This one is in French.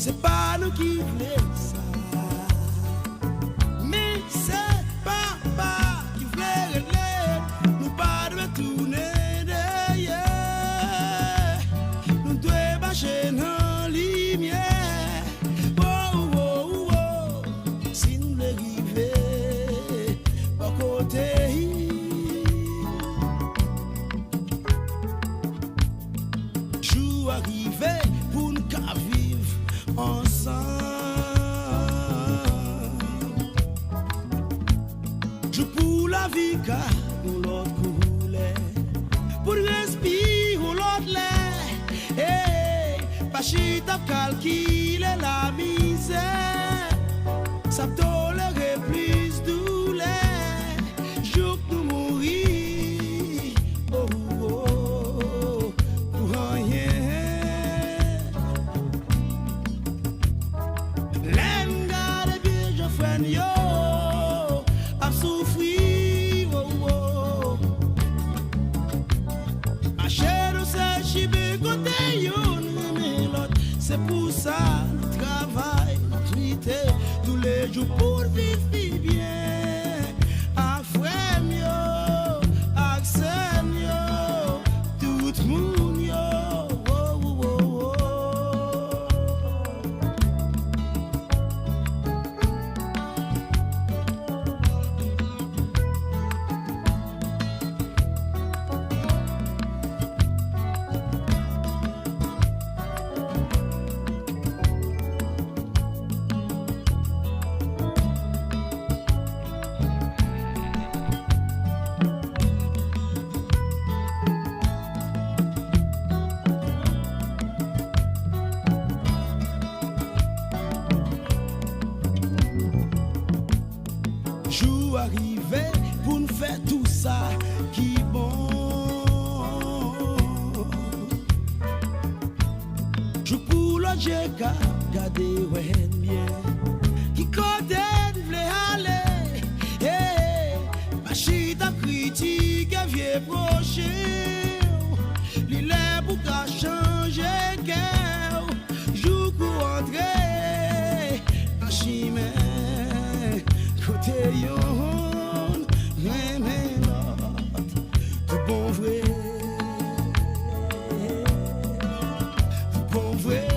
c'est pas nous qui voulons ça. Mais c'est papa qui voulait régler, nous pas de tourner derrière. Nous devons marcher dans la lumière. Oh, oh, oh, oh. Si nous voulons arriver à côté. Jour arrivé pour nous vivre ensemble. Je pour la vie car nous l'autre coulait. Pour respirer l'autre l'air. Hey, pas chita calculer la misère. Ça tolérer plus douleur. Jour que nous mourir. Oh, oh, oh, pour rien. L'engade bien je fais yo. A souffrir. Oh, oh. Ma chère c'est chibé côté yo. C'est pour ça nous travaillons, nous luttons tous les jours pour vivre bien. À frère yo, à sœur yo, tout le monde yo. Oh, oh, oh, oh. Jour arrivé pour nous faire tout ça qui bon. Je pour le Jeka garder bien. Qui côté voulait aller. Hey, ma chita critique vieux prochain. L'île pour qu'à changer cœur. Jour pour entrer en chimère. Côté yon, même l'autre, tout bon vrai, tout bon vrai.